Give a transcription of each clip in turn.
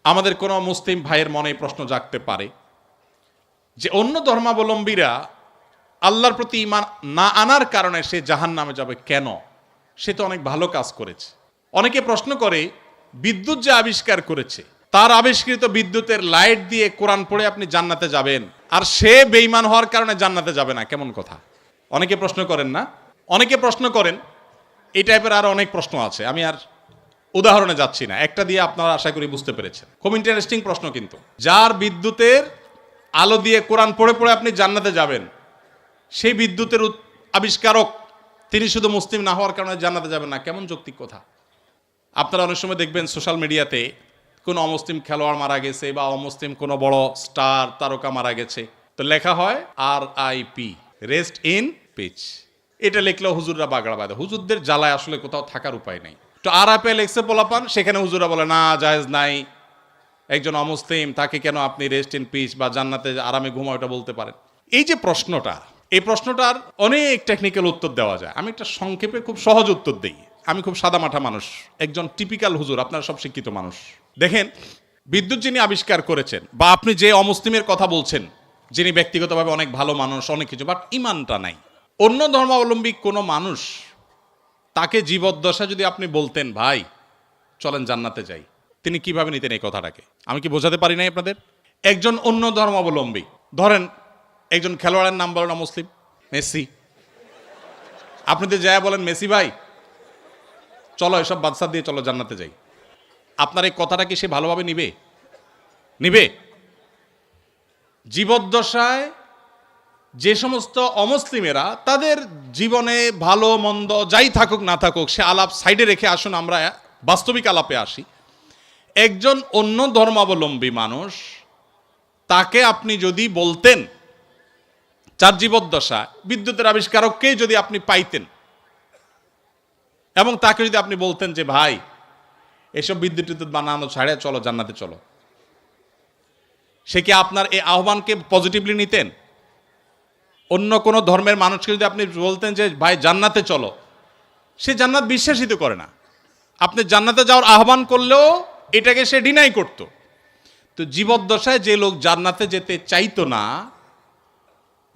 আমাদের কোনো মুসলিম ভাইয়ের মনে প্রশ্ন জাগতে পারে যে অন্য ধর্মাবলম্বীরা আল্লাহর প্রতি ঈমান না আনার কারণে সে জাহান্নামে যাবে কেন? সে তো অনেক ভালো কাজ করেছে। অনেকে প্রশ্ন করে, বিদ্যুৎ যে আবিষ্কার করেছে তার আবিষ্কৃত বিদ্যুতের লাইট দিয়ে কোরআন পড়ে আপনি জান্নাতে যাবেন, আর সে বেঈমান হওয়ার কারণে জান্নাতে যাবে না, কেমন কথা? অনেকে প্রশ্ন করেন না? অনেকে প্রশ্ন করেন। এই টাইপের আরো অনেক প্রশ্ন আছে, আমি আর উদাহরণে যাচ্ছি না, একটা দিয়ে আপনারা আশা করি বুঝতে পেরেছেন। খুব ইন্টারেস্টিং প্রশ্ন কিন্তু। যার বিদ্যুতের আলো দিয়ে কোরআন পড়ে পড়ে আপনি জান্নাতে যাবেন, সেই বিদ্যুতের আবিষ্কারক তিনি শুধু মুসলিম না হওয়ার কারণে জান্নাতে যাবেন না, কেমন যৌক্তিক কথা? আপনারা অনেক সময় দেখবেন সোশ্যাল মিডিয়াতে কোনো অমুসলিম খেলোয়াড় মারা গেছে বা অমুসলিম কোনো বড় স্টার তারকা মারা গেছে, তো লেখা হয় RIP, রেস্ট ইন পিচ। এটা লিখলেও হুজুররা বাগড়া বাঁধে। হুজুরদের জ্বালায় আসলে কোথাও থাকার উপায় নেই। তো RIP লেখছে পোলাপান, সেখানে হুজুরা বলে না, জায়েজ নাই, একজন অমুসলিম তাকে কেন আপনি রেস্ট ইন পিচ বা জান্নাতে আরামে ঘুমাও এটা বলতে পারেন? এই যে প্রশ্নটা, এই প্রশ্নটার অনেক টেকনিক্যাল উত্তর দেওয়া যায়। আমি একটা সংক্ষেপে খুব সহজ উত্তর দিই। আমি খুব সাদামাঠা মানুষ, একজন টিপিক্যাল হুজুর, আপনারা সব শিক্ষিত মানুষ। দেখেন, বিদ্যুৎ যিনি আবিষ্কার করেছেন বা আপনি যে অমুসলিমের কথা বলছেন, যিনি ব্যক্তিগতভাবে অনেক ভালো মানুষ, অনেক কিছু, বাট ইমানটা নাই, অন্য ধর্মাবলম্বী কোনো মানুষ তাকে জীবদ্দশা যদি আপনি বলতেন ভাই চলেন জান্নাতে যাই, তিনি কিভাবে নিতেন এই কথাটাকে? আমি কি বোঝাতে পারি নাই আপনাদের? একজন অন্য ধর্মাবলম্বী, ধরেন একজন খেলোয়াড়ের নাম বলেন মুসলিম, মেসি, আপনি তো যায় বলেন মেসি ভাই চলো এসব বাদশা দিয়ে চলো জান্নাতে যাই, আপনার এই কথাটা কি সে ভালোভাবে নিবে? নিবে? জীবদ্দশায় যে সমস্ত অমুসলিমেরা তাদের জীবনে ভালো মন্দ যাই থাকুক না থাকুক, সে আলাপ সাইডে রেখে আসুন আমরা বাস্তবিক আলাপে আসি। একজন অন্য ধর্মাবলম্বী মানুষ, তাকে আপনি যদি বলতেন, যার জীবদ্দশা বিদ্যুতের আবিষ্কারককেই যদি আপনি পাইতেন এবং তাকে যদি আপনি বলতেন যে ভাই এসব বিদ্যুৎ টিদ্যুৎ বানানো ছাড়ে চলো জান্নাতে চলো, সে কি আপনার এই আহ্বানকে পজিটিভলি নিতেন? অন্য কোনো ধর্মের মানুষকে যদি আপনি বলতেন যে ভাই জান্নাতে চলো, সে জান্নাত বিশ্বাসিত করে না। আপনি জান্নাতে যাওয়ার আহ্বান করলেও এটাকে সে ডিনাই করত। তো জীবদ্দশায় যে লোক জান্নাতে যেতে চাইতো না,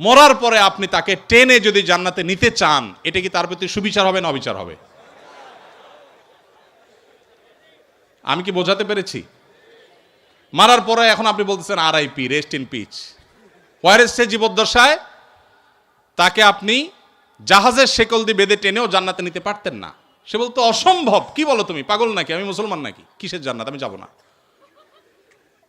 মরার পরে আপনি তাকে টেনে যদি জান্নাতে নিতে চান, এটা কি তার প্রতি সুবিচার হবে না অবিচার হবে? আমি কি বোঝাতে পেরেছি? মারার পরে এখন আপনি বলতেছেন RIP, রেস্ট ইন পিচ। ওয়ারেস সে জীবদ্দশায় তাকে আপনি জাহাজের শেকল দিয়ে বেঁধে টেনেও জান্নাতে নিতে পারতেন না। সে বলতো অসম্ভব, কি বলো তুমি, পাগল নাকি, আমি মুসলমান নাকি, কিসের জান্নাত, আমি যাব না।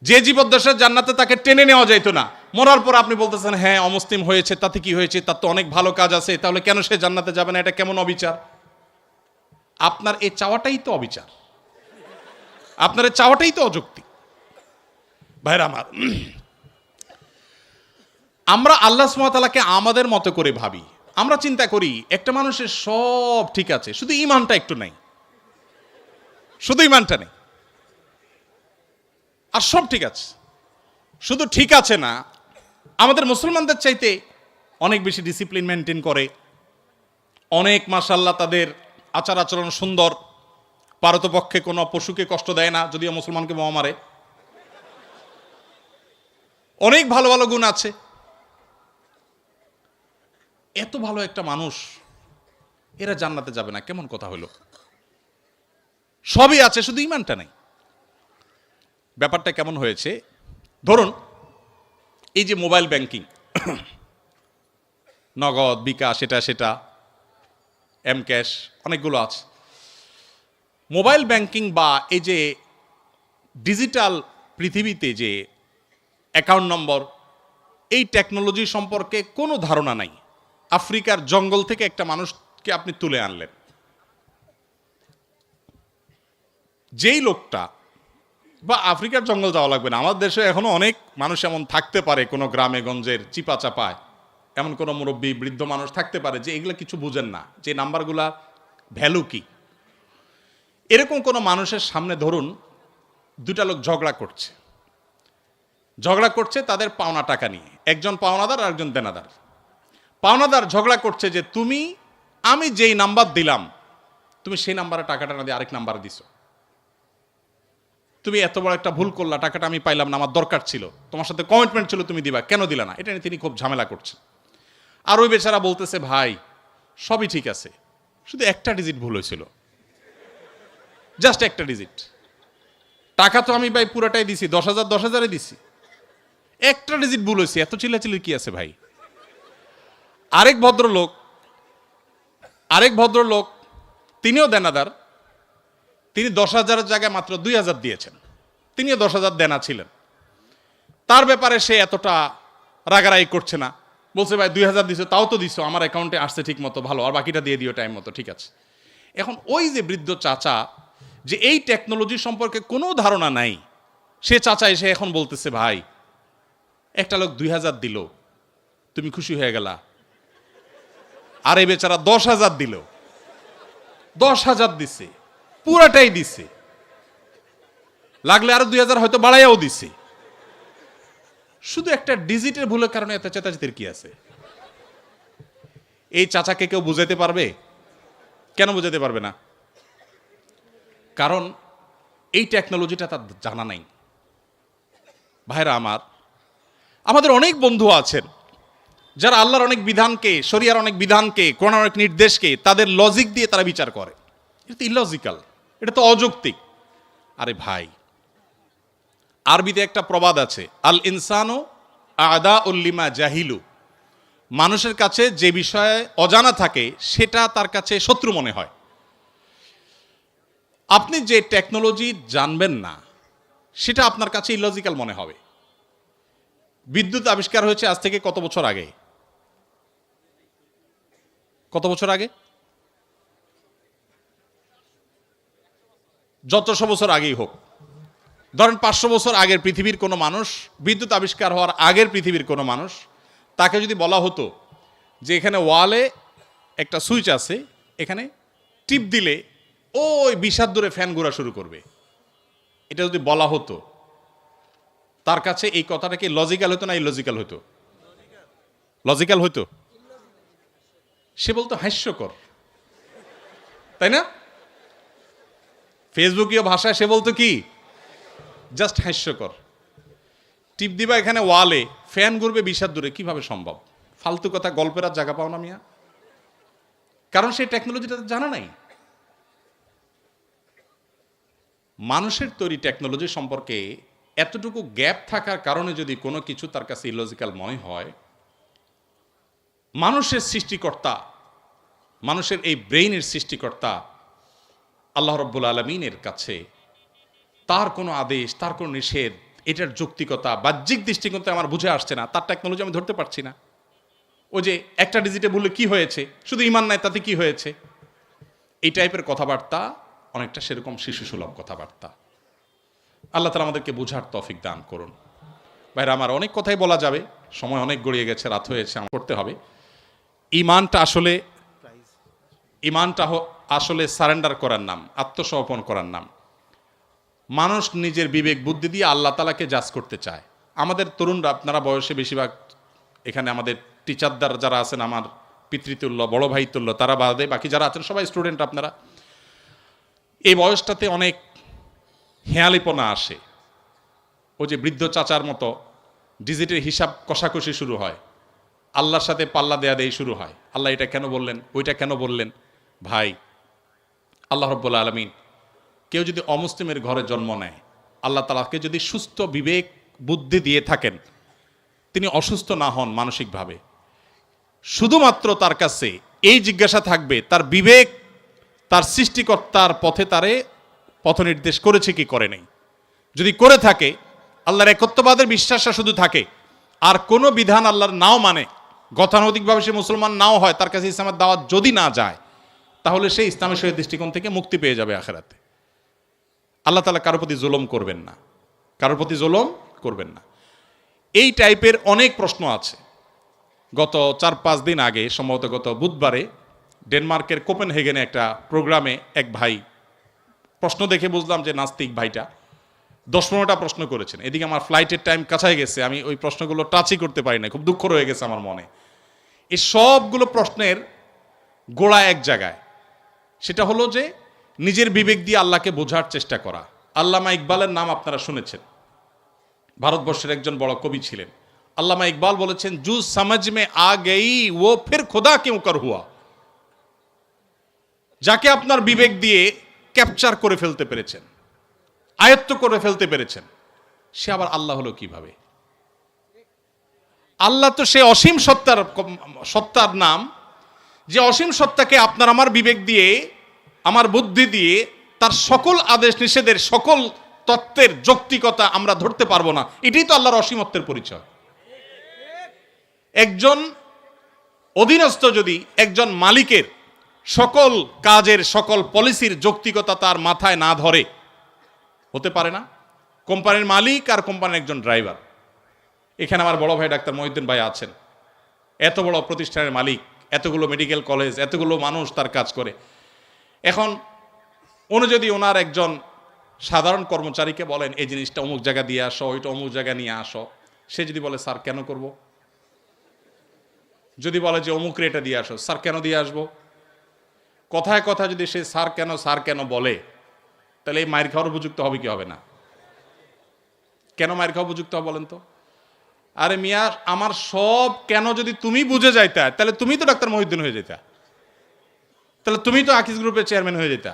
যে জীবদ্দশার জান্নাতে তাকে টেনে নেওয়া যাইতো না, মরার পর আপনি বলতেছেন হ্যাঁ অমুসলিম হয়েছে, তাতে কি হয়েছে, তার তো অনেক ভালো কাজ আছে, তাহলে কেন সে জান্নাতে যাবে না? এটা কেমন অবিচার? আপনার এই চাওয়াটাই তো অবিচার, আপনার এই চাওয়াটাই তো অযৌক্তিক। ভাইরা আমার, আমরা আল্লাহ সুবহানাহু ওয়া তাআলাকে আমাদের মতো করে ভাবি। আমরা চিন্তা করি একটা মানুষের সব ঠিক আছে, শুধু ঈমানটা একটু নাই, শুধু ঈমানটা নেই, আর সব ঠিক আছে। শুধু ঠিক আছে না, আমাদের মুসলমানদের চাইতে অনেক বেশি ডিসিপ্লিন মেনটেন করে, অনেক মাশাআল্লাহ তাদের আচার আচরণ সুন্দর, পারতপক্ষে কোনো পশুকে কষ্ট দেয় না, যদিও মুসলমানকে বোমা মারে, অনেক ভালো ভালো গুণ আছে। এত ভালো একটা মানুষ, এরা জান্নাতে যাবে না, কেমন কথা হলো? সবই আছে, শুধু ঈমানটা নেই। ব্যাপারটা কেমন হয়েছে? ধরুন এই যে মোবাইল ব্যাংকিং, নগদ, বিকাশ, সেটা এম ক্যাশ, অনেকগুলো আছে। মোবাইল ব্যাংকিং বা এই যে ডিজিটাল পৃথিবীতে যে অ্যাকাউন্ট নম্বর, এই টেকনোলজি সম্পর্কে কোনো ধারণা নাই। আফ্রিকার জঙ্গল থেকে একটা মানুষকে আপনি তুলে আনলেন, যেই লোকটা, বা আফ্রিকার জঙ্গল যাওয়া লাগবে না, আমাদের দেশে এখনো অনেক মানুষ এমন থাকতে পারে, কোনো গ্রামে গঞ্জের চিপা চাপায় এমন কোনো মুরব্বী বৃদ্ধ মানুষ থাকতে পারে যে এগুলো কিছু বুঝেন না, যে নাম্বারগুলা ভ্যালু কি। এরকম কোনো মানুষের সামনে ধরুন দুটা লোক ঝগড়া করছে তাদের পাওনা টাকা নিয়ে, একজন পাওনাদার আর একজন দেনাদার। পাওনাদার ঝগড়া করছে যে আমি যেই নাম্বার দিলাম তুমি সেই নাম্বারে টাকাটা না দিয়ে আরেক নাম্বারে দিছো। তুমি এত বড় একটা ভুল করলা, টাকাটা আমি পাইলাম না, আমার দরকার ছিল, তোমার সাথে কমিটমেন্ট ছিল, তুমি দিবা, কেন দিলা না? এটা নিয়ে তিনি খুব ঝামেলা করছেন। আর ওই বেচারা বলতেছে, ভাই সবই ঠিক আছে, শুধু একটা ডিজিট ভুল হয়েছিল, জাস্ট একটা ডিজিট। টাকা তো আমি ভাই পুরাটাই দিছি, 10,000 10,000-এ দিছি, একটা ডিজিট ভুল হয়েছে, এত চিল্লাচিল্লির কি আছে ভাই? আরেক ভদ্রলোক তিনিও দেনাদার, তিনি 10,000-এর জায়গায় মাত্র 2,000 দিয়েছেন, তিনিও 10,000 দেনা ছিলেন। তার ব্যাপারে সে এতটা রাগারাগি করছে না, বলছে ভাই 2,000 দিছো, তাও তো দিছো, আমার অ্যাকাউন্টে আসছে ঠিক মতো, ভালো, আর বাকিটা দিয়ে দিও টাইম মতো, ঠিক আছে। এখন ওই যে বৃদ্ধ চাচা, যে এই টেকনোলজি সম্পর্কে কোনো ধারণা নাই, সে চাচা এসে এখন বলতেছে, ভাই একটা লোক 2,000 দিল, তুমি খুশি হয়ে গেলা, আর এই বেচারা 10,000 দিল, 10,000 দিছে, পুরাটাই দিছে, লাগলে আরো 2,000 হয়তো বাড়াইয়াও দিছে, শুধু একটা ডিজিটের ভুলের কারণে এত চেতাচেতির কি আছে? এই চাচাকে কেউ বুঝাইতে পারবে? কেন বুঝাইতে পারবে না? কারণ এই টেকনোলজিটা তার জানা নাই। ভাইরা আমার, আমাদের অনেক বন্ধু আছেন যারা আল্লাহর অনেক বিধানকে, শরিয়ার অনেক বিধানকে, কোরআনের অনেক নির্দেশকে তাদের লজিক দিয়ে তারা বিচার করে। এটা তো ইলজিক্যাল, এটা তো অযৌক্তিক। আরে ভাই, আরবিতে একটা প্রবাদ আছে, আল ইনসানু আদা উল্লিমা জাহিলু, মানুষের কাছে যে বিষয়ে অজানা থাকে সেটা তার কাছে শত্রু মনে হয়। আপনি যে টেকনোলজি জানবেন না সেটা আপনার কাছে ইলজিক্যাল মনে হবে। বিদ্যুৎ আবিষ্কার হয়েছে আজ থেকে কত বছর আগে? কত বছর আগে? যতশো বছর আগেই হোক, ধরেন 500 বছর আগের পৃথিবীর কোনো মানুষ, বিদ্যুৎ আবিষ্কার হওয়ার আগের পৃথিবীর কোনো মানুষ, তাকে যদি বলা হতো যে এখানে ওয়ালে একটা সুইচ আছে, এখানে টিপ দিলে ওই 20 হাত দূরে ফ্যান ঘোরা শুরু করবে, এটা যদি বলা হতো, তার কাছে এই কথাটা কি লজিক্যাল হতো না ইলজিক্যাল হতো? লজিক্যাল হতো। সে বলতো হাস্যকর, তাই না? ফেসবুকীয় ভাষায় সে বলতো কি, জাস্ট হাস্যকর। টিপ দিবা এখানে ওয়ালে, ফ্যান ঘুরবে 20 হাত দূরে, কিভাবে সম্ভব? ফালতু কথা, গল্পের আর জায়গা পাও না মিয়া। কারণ সেই টেকনোলজিটা জানা নাই। মানুষের তৈরি টেকনোলজি সম্পর্কে এতটুকু গ্যাপ থাকার কারণে যদি কোনো কিছু তার কাছে ইলজিক্যাল মনে হয়, মানুষের সৃষ্টিকর্তা, মানুষের এই ব্রেইনের সৃষ্টিকর্তা আল্লাহ রাব্বুল আলামিনের কাছে তার কোনো আদেশ, তার কোনো নিষেধ, এটার যৌক্তিকতা বাহ্যিক দৃষ্টিকোণ থেকে আমার বুঝে আসছে না, তার টেকনোলজি আমি ধরতে পারছি না। ওই যে একটা ডিজিটে বললে কি হয়েছে, শুধু ইমান নাই তাতে কি হয়েছে, এই টাইপের কথাবার্তা অনেকটা সেরকম শিশুসুলভ কথাবার্তা। আল্লাহ তাআলা আমাদেরকে বুঝার তৌফিক দান করুন। ভাইরা আমার, অনেক কথাই বলা যাবে, সময় অনেক গড়িয়ে গেছে, রাত হয়েছে, আমার করতে হবে। ইমানটা আসলে সারেন্ডার করার নাম, আত্মসমর্পণ করার নাম। মানুষ নিজের বিবেক বুদ্ধি দিয়ে আল্লাহ তাআলাকে জাজ করতে চায়। আমাদের তরুণরা, আপনারা বয়সে বেশিরভাগ, এখানে আমাদের টিচারদার যারা আছেন, আমার পিতৃতুল্য, বড় ভাই তুল্য, তারা বাদে বাকি যারা আছেন সবাই স্টুডেন্ট। আপনারা এই বয়সটাতে অনেক হেয়ালিপনা আসে। ওই যে বৃদ্ধ চাচার মতো ডিজিটের হিসাব কষাকষি শুরু হয়, আল্লাহর সাথে পাল্লা দেয়া দেই শুরু হয়। আল্লাহ এটা কেন বললেন, ওইটা কেন বললেন? ভাই, আল্লাহ রাব্বুল আলামিন কেউ যদি অমুসলিমের ঘরে জন্ম নেয়, আল্লাহ তাআলাকে যদি সুস্থ বিবেক বুদ্ধি দিয়ে থাকেন, তিনি অসুস্থ না হন মানসিকভাবে, শুধুমাত্র তার কাছে এই জিজ্ঞাসা থাকবে, তার বিবেক তার সৃষ্টিকর্তার পথে তারে পথ নির্দেশ করেছে কি করে নেই। যদি করে থাকে, আল্লাহর একত্ববাদের বিশ্বাসটা শুধু থাকে, আর কোনো বিধান আল্লাহর নাও মানে, গতানুগতিকভাবে সে মুসলমান নাও হয়, তার কাছে ইসলামের দাওয়াত যদি না যায়, তাহলে সে ইসলামের সহিত দৃষ্টিকোণ থেকে মুক্তি পেয়ে যাবে আখিরাতে। আল্লাহ তাআলা কারোর প্রতি জুলুম করবেন না, কারোর প্রতি জুলুম করবেন না। এই টাইপের অনেক প্রশ্ন আছে। গত 4-5 দিন আগে, সম্ভবত গত বুধবারে, ডেনমার্কের কোপেনহেগেনে একটা প্রোগ্রামে এক ভাই, প্রশ্ন দেখে বুঝলাম যে নাস্তিক ভাইটা 10-15টা প্রশ্ন করেছেন। এদিকে আমার ফ্লাইটের টাইম কাছায় গেছে, আমি ওই প্রশ্নগুলো টাচই করতে পারি না, খুব দুঃখ রয়ে গেছে আমার মনে। এই সবগুলো প্রশ্নের গোড়া এক জায়গায়, সেটা হলো যে নিজের বিবেক দিয়ে আল্লাহকে বোঝার চেষ্টা করা, আল্লামা ইকবালের নাম আপনারা শুনেছেন, ভারতবর্ষের একজন বড় কবি ছিলেন। আল্লামা ইকবাল বলেছেন, জু সমঝ মে আ গই ও ফির খুদা কিউ কর হুয়া। যাকে আপনার বিবেক দিয়ে ক্যাপচার করে ফেলতে পেরেছেন, আয়ত্ত করে ফেলতে পেরেছেন, সে আবার আল্লাহ হলো কিভাবে? আল্লাহ তো সে অসীম সত্তার নাম, যে অসীম সত্তাকে আপনার আমার বিবেক দিয়ে, আমার বুদ্ধি দিয়ে তার সকল আদেশ নিষেধের সকল তত্ত্বের যৌক্তিকতা আমরা ধরতে পারবো না। এটাই তো আল্লাহর অসীমত্বের পরিচয়। একজন অধীনস্থ যদি একজন মালিকের সকল কাজের সকল পলিসির যৌক্তিকতা তার মাথায় না ধরে, হতে পারে না। কোম্পানির মালিক আর কোম্পানির একজন ড্রাইভার, এখানে আমার বড় ভাই ডাক্তার মহিউদ্দিন ভাই আছেন, এত বড় প্রতিষ্ঠানের মালিক, এতগুলো মেডিকেল কলেজ, এতগুলো মানুষ তার কাজ করে। এখন উনি যদি ওনার একজন সাধারণ কর্মচারীকে বলেন এই জিনিসটা অমুক জায়গা দিয়ে আসো, ওইটা অমুক জায়গা নিয়ে আসো, সে যদি বলে স্যার কেন করব? যদি বলে যে অমুক রেটা দিয়ে আসো, স্যার কেন দিয়ে আসবো? কথায় কথা যদি সে স্যার কেন বলে, তাহলে এই মায়ের খাওয়ার উপযুক্ত হবে কি হবে না? কেন মায়ের খাওয়া উপযুক্ত হবে বলেন তো? আরে মিয়া, আমার সব কেন যদি তুমি বুঝে যাইতা, তাহলে তুমি তো ডাক্তার মহিউদ্দিন হয়ে যেতা, তাহলে তুমি তো আকিজ গ্রুপের চেয়ারম্যান হয়ে যেতা,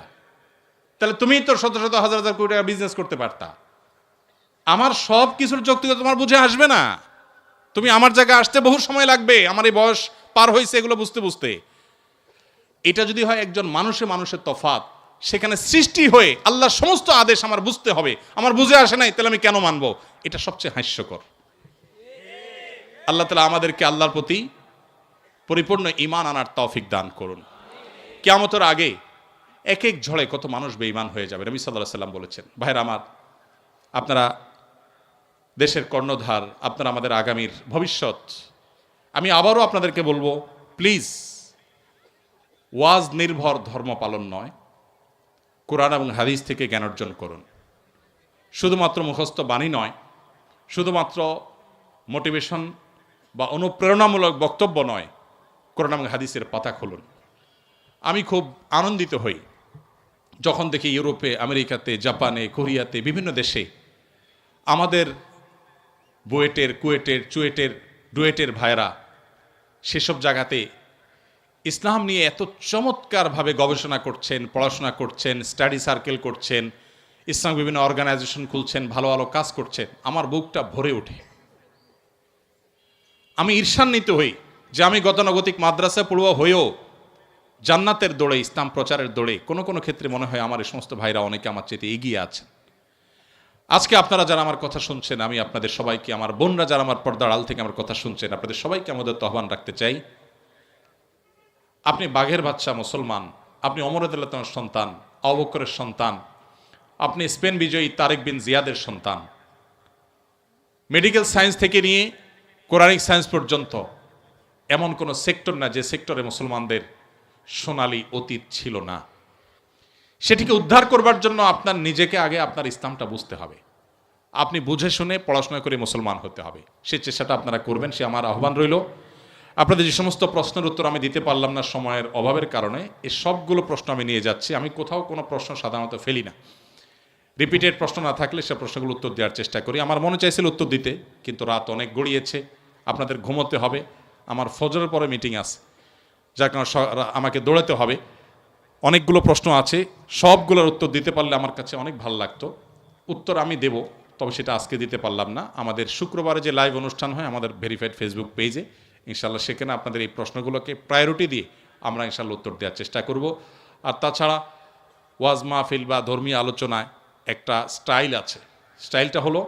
তাহলে তুমি তো শত শত হাজার হাজার কোটি টাকা বিজনেস করতে পারতা। আমার সব কিছুর যৌক্তিকতা তোমার বুঝে আসবে না। তুমি আমার জায়গায় আসতে বহু সময় লাগবে, আমার এই বয়স পার হয়েছে এগুলো বুঝতে বুঝতে। এটা যদি হয় একজন মানুষের তফাৎ, সেখানে সৃষ্টি হয়ে আল্লাহর সমস্ত আদেশ আমার বুঝতে হবে, আমার বুঝে আসে নাই, তাহলে আমি কেন মানবো? এটা সবচেয়ে হাস্যকর। আল্লাহ তাআলা আমাদেরকে আল্লাহর প্রতি পরিপূর্ণ ঈমান আনার তৌফিক দান করুন। কিয়ামতের আগে এক এক ঝড়ে কত মানুষ বেঈমান হয়ে যাবে। নবী সাল্লাল্লাহু আলাইহি সাল্লাম বলেছেন, ভাইরা আমার, আপনারা দেশের কর্ণধার, আপনারা আমাদের আগামীর ভবিষ্যৎ। আমি আবারও আপনাদেরকে বলবো, প্লিজ, ওয়াজ নির্ভর ধর্ম পালন নয়, কোরআন এবং হাদিস থেকে জ্ঞান অর্জন করুন। শুধুমাত্র মুখস্থ বাণী নয়, শুধুমাত্র মোটিভেশন বা অনুপ্রেরণামূলক বক্তব্য নয়, কোরআন এবং হাদিসের পাতা খুলুন। আমি খুব আনন্দিত হই যখন দেখি ইউরোপে, আমেরিকাতে, জাপানে, কোরিয়াতে, বিভিন্ন দেশে আমাদের বুয়েটের, কুয়েটের, চুয়েটের, ডুয়েটের ভাইরা সেসব জায়গাতে ইসলাম নিয়ে এত চমৎকারভাবে গবেষণা করছেন, পড়াশোনা করছেন, স্টাডি সার্কেল করছেন, ইসলাম বিভিন্ন অর্গানাইজেশন খুলছেন, ভালো ভালো কাজ করছেন। আমার বুকটা ভরে ওঠে। আমি ঈর্ষান্বিত হই যে আমি গতানুগতিক মাদ্রাসায় পড়ুয়া হয়েও জান্নাতের দৌড়ে, ইসলাম প্রচারের দৌড়ে কোনো কোনো ক্ষেত্রে মনে হয় আমার এই সমস্ত ভাইরা অনেকে আমার চেয়ে এগিয়ে আছেন। আজকে আপনারা যারা আমার কথা শুনছেন, আমি আপনাদের সবাইকে, আমার বোনরা যারা আমার পর্দার আড়াল থেকে আমার কথা শুনছেন, আপনাদের সবাইকে আমাদের আহ্বান রাখতে চাই, আপনি বাঘের বাচ্চা মুসলমান, আপনি ওমর রাদিয়াল্লাহু তাআলার সন্তান, আবু বকরের সন্তান, আপনি স্পেন বিজয়ী তারেক বিন জিয়াদের সন্তান। মেডিকেল সায়েন্স থেকে নিয়ে কোরআনিক সায়েন্স পর্যন্ত এমন কোনো সেক্টর না যে সেক্টরে মুসলমানদের সোনালী অতীত ছিল না। সেটিকে উদ্ধার করবার জন্য আপনার নিজেকে আগে আপনার ইসলামটা বুঝতে হবে। আপনি বুঝে শুনে পড়াশোনা করে মুসলমান হতে হবে। সেই চেষ্টাটা আপনারা করবেন, সে আমার আহ্বান রইল। আপনাদের যে সমস্ত প্রশ্নের উত্তর আমি দিতে পারলাম না সময়ের অভাবের কারণে, এই সবগুলো প্রশ্ন আমি নিয়ে যাচ্ছি। আমি কোথাও কোনো প্রশ্ন সাধারণত ফেলি না, রিপিটেড প্রশ্ন না থাকলে সে প্রশ্নগুলো উত্তর দেওয়ার চেষ্টা করি। আমার মনে চাইছিল উত্তর দিতে, কিন্তু রাত অনেক গড়িয়েছে, আপনাদের ঘুমোতে হবে, আমার ফজরের পরে মিটিং আছে, যার কারণে আমাকে দৌড়াতে হবে। অনেকগুলো প্রশ্ন আছে, সবগুলোর উত্তর দিতে পারলে আমার কাছে অনেক ভালো লাগতো। উত্তর আমি দেব, তবে সেটা আজকে দিতে পারলাম না। আমাদের শুক্রবারে যে লাইভ অনুষ্ঠান হয় আমাদের ভেরিফাইড ফেসবুক পেজে, ইনশাল্লাহ সেখানে আপনাদের এই প্রশ্নগুলোকে প্রায়োরিটি দিয়ে আমরা ইনশাল্লাহ উত্তর দেওয়ার চেষ্টা করব। আর তাছাড়া ওয়াজ মাহফিল বা ধর্মীয় আলোচনায় একটা স্টাইল আছে, স্টাইলটা হলো